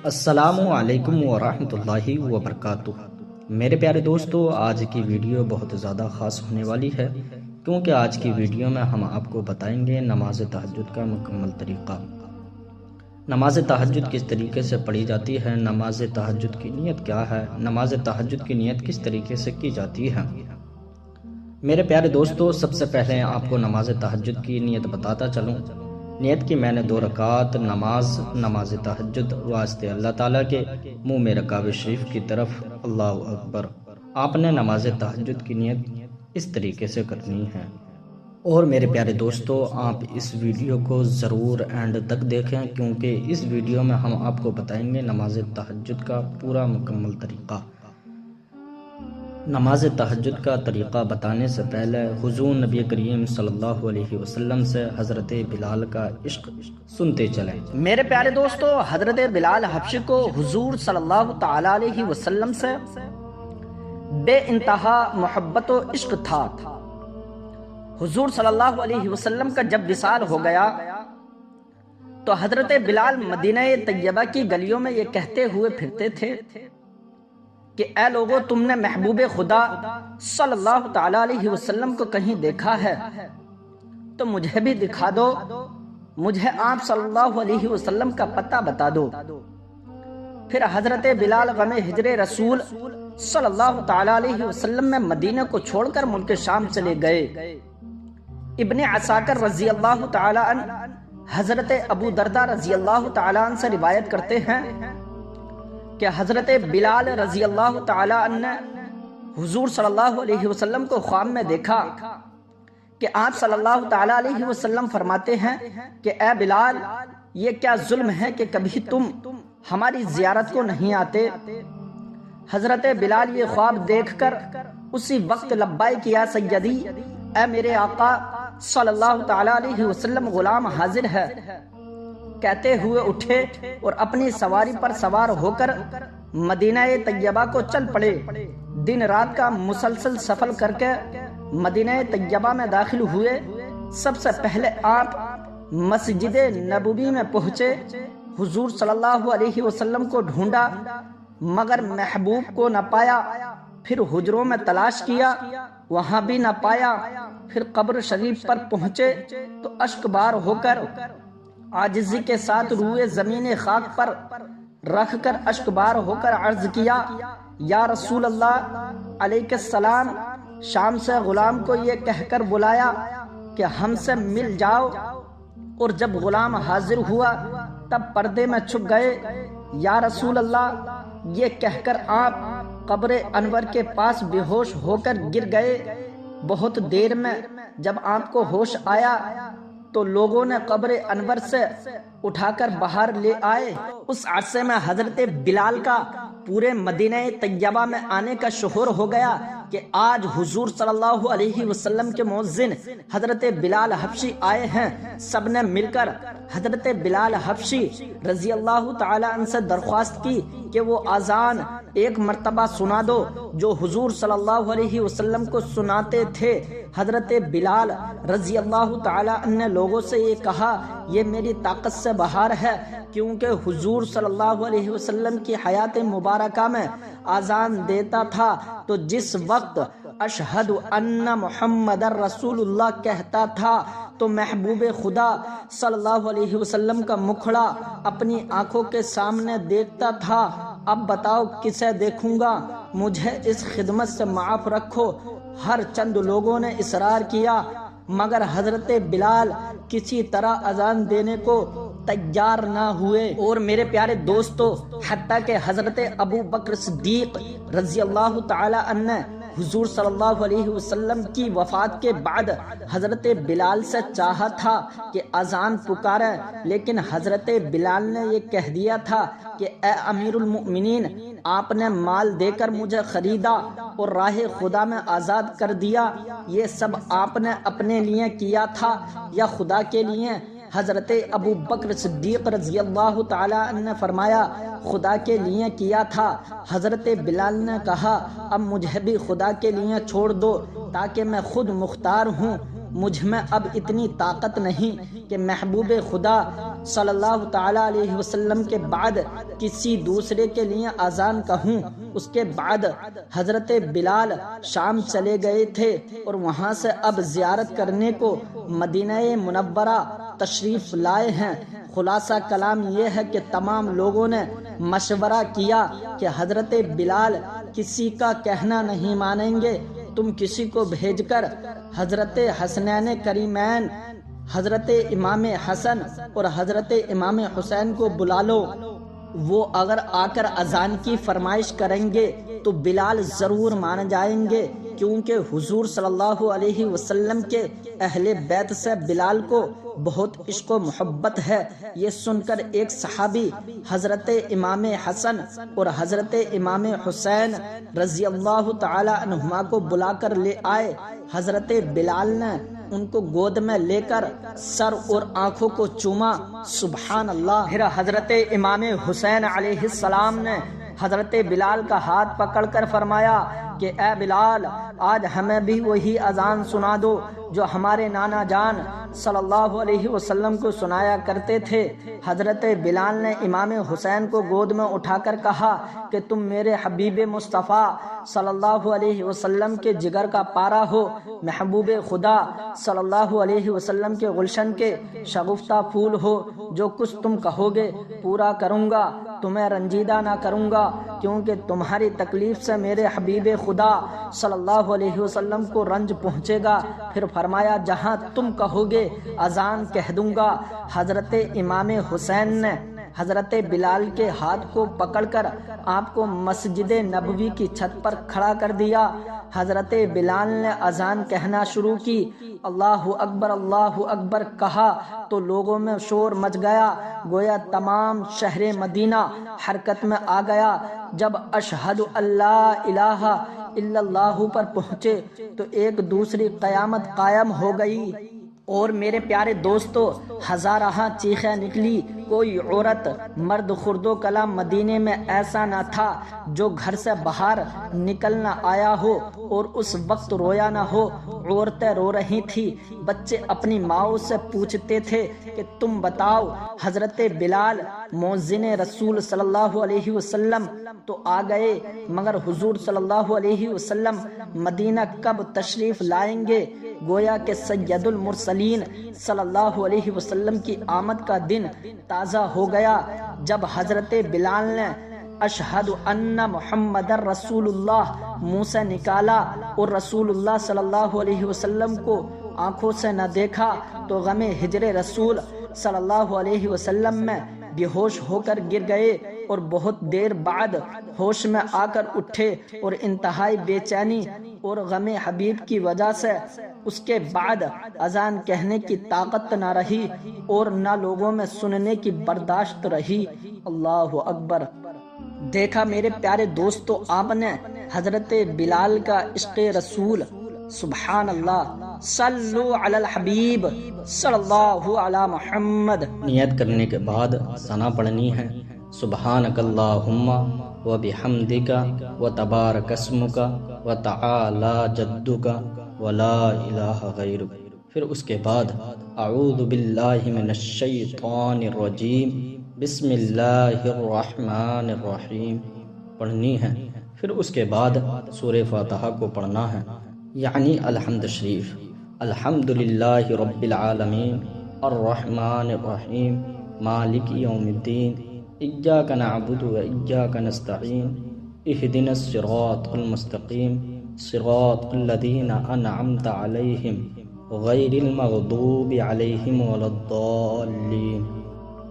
السلام علیکم ورحمۃ اللہ وبرکاتہ۔ میرے پیارے دوستو، آج کی ویڈیو بہت زیادہ خاص ہونے والی ہے، کیونکہ آج کی ویڈیو میں ہم آپ کو بتائیں گے نماز تہجد کا مکمل طریقہ۔ نماز تہجد کس طریقے سے پڑھی جاتی ہے، نماز تہجد کی نیت کیا ہے، نماز تہجد کی نیت کس طریقے سے کی جاتی ہے۔ میرے پیارے دوستو، سب سے پہلے آپ کو نماز تہجد کی نیت بتاتا چلوں۔ نیت کی میں نے 2 رکعت نماز تہجد واسطے اللہ تعالیٰ کے منہ میں رکعت شریف کی طرف اللہ اکبر۔ آپ نے نماز تہجد کی نیت اس طریقے سے کرنی ہے۔ اور میرے پیارے دوستو، آپ اس ویڈیو کو ضرور اینڈ تک دیکھیں، کیونکہ اس ویڈیو میں ہم آپ کو بتائیں گے نماز تہجد کا پورا مکمل طریقہ۔ نماز تہجد کا طریقہ بتانے سے پہلے حضور نبی کریم صلی اللہ علیہ وسلم سے حضرت بلال کا عشق سنتے چلیں۔ میرے پیارے دوستو، حضرت بلال حبشی کو حضور صلی اللہ تعالی علیہ وسلم سے بے انتہا محبت و عشق تھا۔ حضور صلی اللہ علیہ وسلم کا جب وصال ہو گیا تو حضرت بلال مدینہ طیبہ کی گلیوں میں یہ کہتے ہوئے پھرتے تھے کہ اے لوگو، تم نے محبوب خدا صلی اللہ تعالی علیہ وسلم کو کہیں دیکھا ہے تو مجھے بھی دکھا دو، مجھے آپ صلی اللہ علیہ وسلم کا پتہ بتا دو۔ پھر حضرت بلال غم ہجر رسول صلی اللہ تعالی علیہ وسلم میں مدینہ کو چھوڑ کر ملک شام چلے گئے۔ ابن عساکر رضی اللہ تعالی عنہ حضرت ابو دردہ رضی اللہ تعالی عنہ سے روایت کرتے ہیں کہ حضرت بلال رضی اللہ تعالی عنہ نے حضور صلی اللہ علیہ وسلم کو خواب میں دیکھا کہ آپ صلی اللہ تعالی علیہ وسلم فرماتے ہیں کہ اے بلال، یہ کیا ظلم ہے کہ کبھی تم ہماری زیارت کو نہیں آتے۔ حضرت بلال یہ خواب دیکھ کر اسی وقت لبیک یا سیدی، اے میرے آقا صلی اللہ تعالی علیہ وسلم، غلام حاضر ہے کہتے ہوئے اٹھے اور اپنی سواری پر سوار ہو کر مدینہ طیبہ کو چل پڑے۔ دن رات کا مسلسل سفر کر کے مدینہ طیبہ میں داخل ہوئے۔ سب سے پہلے آپ مسجد نبوی میں پہنچے۔ حضور صلی اللہ علیہ وسلم کو ڈھونڈا مگر محبوب کو نہ پایا۔ پھر حجروں میں تلاش کیا، وہاں بھی نہ پایا۔ پھر قبر شریف پر پہنچے تو اشک بار ہو کر عاجزی کے ساتھ روئے زمین خاک پر رکھ کر اشک بار ہو کر عرض کیا، یا رسول اللہ علیہ السلام، شام سے غلام کو یہ کہہ کر بلایا کہ ہم سے مل جاؤ۔ اور جب غلام حاضر ہوا تب پردے میں چھپ گئے۔ یا رسول اللہ، یہ کہہ کر آپ قبر انور کے پاس بے ہوش ہو کر گر گئے۔ بہت دیر میں جب آپ کو ہوش آیا تو لوگوں نے قبر انور سے اٹھا کر باہر لے آئے۔ اس عرصے میں حضرت بلال کا پورے مدینہ طیبہ میں آنے کا شہور ہو گیا کہ آج حضور صلی اللہ علیہ وسلم کے مؤذن حضرت بلال حبشی آئے ہیں۔ سب نے مل کر حضرت بلال حبشی رضی اللہ تعالی عنہ سے درخواست کی کہ وہ اذان ایک مرتبہ سنا دو جو حضور صلی اللہ علیہ وسلم کو سناتے تھے۔ حضرت بلال رضی اللہ تعالی عنہ نے لوگوں سے یہ کہا، یہ میری طاقت سے باہر ہے، کیونکہ حضور صلی اللہ علیہ وسلم کی حیات مبارکہ میں اذان دیتا تھا تو جس وقت اشہد ان محمد رسول اللہ کہتا تھا تو محبوب خدا صلی اللہ علیہ وسلم کا مکھڑا اپنی آنکھوں کے سامنے دیکھتا تھا۔ اب بتاؤ کسے دیکھوں گا، مجھے اس خدمت سے معاف رکھو۔ ہر چند لوگوں نے اصرار کیا مگر حضرت بلال کسی طرح اذان دینے کو تیار نہ ہوئے۔ اور میرے پیارے دوستو، حتیٰ کہ حضرت ابو بکر صدیق رضی اللہ تعالی عنہ حضور صلی اللہ علیہ وسلم کی وفات کے بعد حضرت بلال سے چاہا تھا کہ اذان پکارے، لیکن حضرت بلال نے یہ کہہ دیا تھا کہ اے امیر المؤمنین، آپ نے مال دے کر مجھے خریدا اور راہ خدا میں آزاد کر دیا، یہ سب آپ نے اپنے لیے کیا تھا یا خدا کے لیے؟ حضرت ابو بکر صدیق رضی اللہ تعالی عنہ نے فرمایا، خدا کے لیے کیا تھا۔ حضرت بلال نے کہا، اب مجھے بھی خدا کے لیے چھوڑ دو تاکہ میں خود مختار ہوں۔ مجھ میں اب اتنی طاقت نہیں کہ محبوب خدا صلی اللہ تعالی علیہ وسلم کے بعد کسی دوسرے کے لیے اذان کہوں۔ اس کے بعد حضرت بلال شام چلے گئے تھے اور وہاں سے اب زیارت کرنے کو مدینہ منورہ تشریف لائے ہیں۔ خلاصہ کلام یہ ہے کہ تمام لوگوں نے مشورہ کیا کہ حضرت بلال کسی کا کہنا نہیں مانیں گے، تم کسی کو بھیج کر حضرت حسنین کریمین حضرت امام حسن اور حضرت امام حسین کو بلا لو، وہ اگر آ کر اذان کی فرمائش کریں گے تو بلال ضرور مان جائیں گے، کیونکہ حضور صلی اللہ علیہ وسلم کے اہل بیت سے بلال کو بہت عشق و محبت ہے۔ یہ سن کر ایک صحابی حضرت امام حسن اور حضرت امام حسین رضی اللہ تعالی عنہما کو بلا کر لے آئے۔ حضرت بلال نے ان کو گود میں لے کر سر اور آنکھوں کو چوما۔ سبحان اللہ۔ پھر حضرت امام حسین علیہ السلام نے حضرت بلال کا ہاتھ پکڑ کر فرمایا کہ اے بلال، آج ہمیں بھی وہی اذان سنا دو جو ہمارے نانا جان صلی اللہ علیہ وسلم کو سنایا کرتے تھے۔ حضرت بلال نے امام حسین کو گود میں اٹھا کر کہا کہ تم میرے حبیب مصطفیٰ صلی اللہ علیہ وسلم کے جگر کا پارا ہو، محبوب خدا صلی اللہ علیہ وسلم کے گلشن کے شگفتہ پھول ہو، جو کچھ تم کہو گے پورا کروں گا، تمہیں رنجیدہ نہ کروں گا، کیونکہ تمہاری تکلیف سے میرے حبیب خدا صلی اللہ علیہ وسلم کو رنج پہنچے گا۔ پھر فرمایا جہاں تم کہو گے اذان کہہ دوں گا۔ حضرت امام حسین نے حضرت بلال کے ہاتھ کو پکڑ کر آپ کو مسجد نبوی کی چھت پر کھڑا کر دیا۔ حضرت بلال نے اذان کہنا شروع کی۔ اللہ اکبر کہا تو لوگوں میں شور مچ گیا، گویا تمام شہر مدینہ حرکت میں آ گیا۔ جب اشہد اللہ الہ الا اللہ پر پہنچے تو ایک دوسری قیامت قائم ہو گئی۔ اور میرے پیارے دوستو، ہزارہ چیخیں نکلی، کوئی عورت مرد خرد و کلام مدینے میں ایسا نہ تھا جو گھر سے باہر نکل نہ آیا ہو اور اس وقت رویا نہ ہو۔ عورتیں رو رہی تھی، بچے اپنی ماؤں سے پوچھتے تھے کہ تم بتاؤ حضرت بلال مؤذن رسول صلی اللہ علیہ وسلم تو آ گئے، مگر حضور صلی اللہ علیہ وسلم مدینہ کب تشریف لائیں گے؟ گویا کہ سید المرسلین صلی اللہ علیہ وسلم کی آمد کا دن تازہ ہو گیا جب حضرت بلال نے اشہد ان محمد رسول اللہ منہ سے نکالا اور رسول اللہ صلی اللہ علیہ وسلم کو آنکھوں سے نہ دیکھا تو غم ہجر رسول صلی اللہ علیہ وسلم میں بے ہوش ہو کر گر گئے اور بہت دیر بعد ہوش میں آ کر اٹھے اور انتہائی بے چینی اور غم حبیب کی وجہ سے اس کے بعد اذان کہنے کی طاقت نہ رہی اور نہ لوگوں میں سننے کی برداشت رہی۔ اللہ اکبر۔ دیکھا میرے پیارے دوستو، آپ نے حضرت بلال کا عشق رسول، سبحان اللہ، صلو علی الحبیب صلی اللہ علی محمد۔ نیت کرنے کے بعد ثنا پڑھنی ہے، سبحانک اللہم و بحمدک و تبارک اسمک و تعالی جدک و لا الہ غیرک۔ پھر اس کے بعد اعوذ باللہ من الشیطان الرجیم بسم اللہ الرحمن الرحیم پڑھنی ہے۔ پھر اس کے بعد سورہ فاتحہ کو پڑھنا ہے، یعنی الحمد شریف۔ الحمدللہ رب العالمین الرحمن الرحیم مالک یوم الدین ایاک نعبد و ایاک نستعین اہدنا الصراط المستقیم صراط الذین انعمت علیہم غیر المغضوب علیہم ولا الضالین۔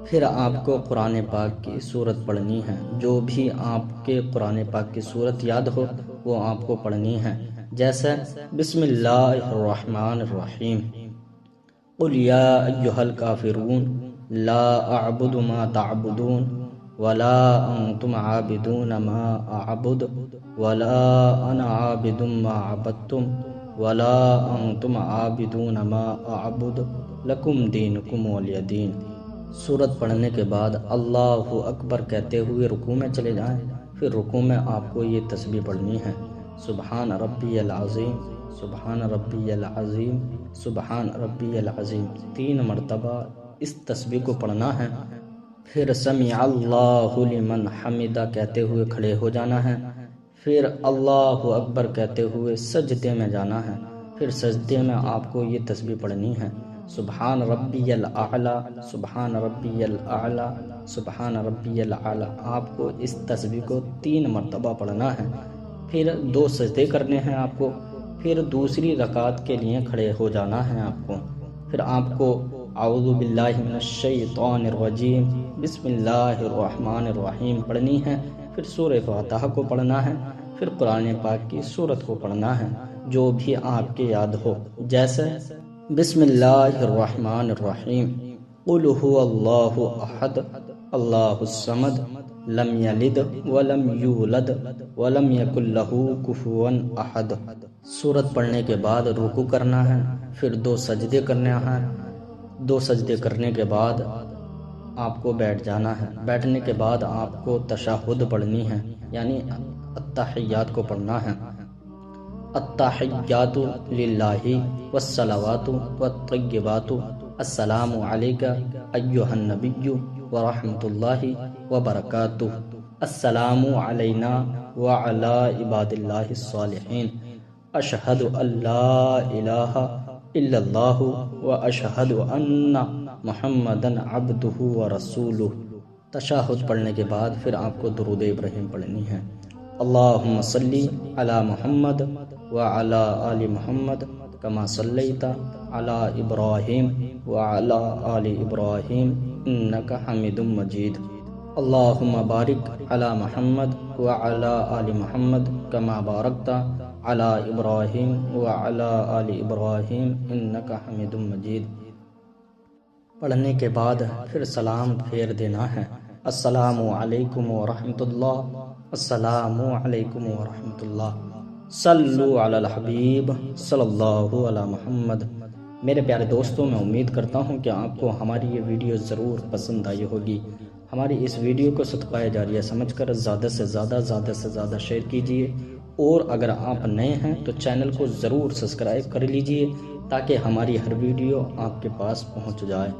پھر آپ کو قرآن پاک کی سورت پڑھنی ہے، جو بھی آپ کے قرآن پاک کی سورت یاد ہو وہ آپ کو پڑھنی ہے، جیسے بسم اللہ الرحمن الرحیم، قل یا ایہا الکافرون لا اعبد ما تعبدون ولا انتم عابدون ما اعبد ولا انا عابد ما عبدتم ولا انتم عابدون ما اعبد لکم دینکم ولی دین۔ سورت پڑھنے کے بعد اللہ اکبر کہتے ہوئے رکوع میں چلے جائیں۔ پھر رکوع میں آپ کو یہ تسبیح پڑھنی ہے، سبحان ربی العظیم، سبحان ربی العظیم، سبحان ربی العظیم 3 مرتبہ اس تسبیح کو پڑھنا ہے۔ پھر سمع اللہ لمن حمدہ کہتے ہوئے کھڑے ہو جانا ہے۔ پھر اللہ اکبر کہتے ہوئے سجدے میں جانا ہے۔ پھر سجدے میں آپ کو یہ تسبیح پڑھنی ہے، سبحان ربی الاعلی، سبحان ربی الاعلی، سبحان ربی الاعلی۔ آپ کو اس تسبیح کو 3 مرتبہ پڑھنا ہے۔ پھر 2 سجدے کرنے ہیں آپ کو۔ پھر دوسری رکعت کے لیے کھڑے ہو جانا ہے آپ کو۔ پھر آپ کو اعوذ باللہ من الشیطان الرجیم، بسم اللہ الرحمن الرحیم پڑھنی ہے۔ پھر سورہ فاتحہ کو پڑھنا ہے۔ پھر قرآن پاک کی سورت کو پڑھنا ہے جو بھی آپ کے یاد ہو، جیسے بسم اللہ الرحمن الرحیم، قل هو اللہ احد اللہ الصمد لم یلد ولم یولد ولم یکن لہ کفوا احد۔ سورت پڑھنے کے بعد رکوع کرنا ہے۔ پھر 2 سجدے کرنے ہیں۔ 2 سجدے کرنے کے بعد آپ کو بیٹھ جانا ہے۔ بیٹھنے کے بعد آپ کو تشہد پڑھنی ہے، یعنی التحیات کو پڑھنا ہے۔ التحیات للہ والصلوات والطیبات، السلام علیک ایہا النبی ورحمۃ اللہ وبرکاتہ، السلام علینا وعلی عباد اللہ الصالحین، اشہد ان لا الہ الا اللہ واشہد ان محمدا عبدہ ورسولہ۔ تشہد پڑھنے کے بعد پھر آپ کو درود ابراہیم پڑھنی ہے، اللہم صلی علی محمد وعلی آل محمد کما صلیت علی ابراہیم وعلی آل ابراہیم انک حمید مجید، اللہم بارک علی محمد وعلی آل محمد کما بارکت علی ابراہیم وعلی آل ابراہیم انک حمید مجید۔ پڑھنے کے بعد پھر سلام پھیر دینا ہے، السلام علیکم ورحمۃ اللہ، السلام علیکم ورحمۃ اللہ، صلو علی الحبیب صلی اللہ علی محمد۔ میرے پیارے دوستوں، میں امید کرتا ہوں کہ آپ کو ہماری یہ ویڈیو ضرور پسند آئی ہوگی۔ ہماری اس ویڈیو کو صدقہ جاریہ سمجھ کر زیادہ سے زیادہ شیئر کیجیے، اور اگر آپ نئے ہیں تو چینل کو ضرور سبسکرائب کر لیجیے تاکہ ہماری ہر ویڈیو آپ کے پاس پہنچ جائے۔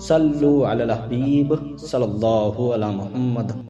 صلو علی الحبیب صلی اللہ علی محمد۔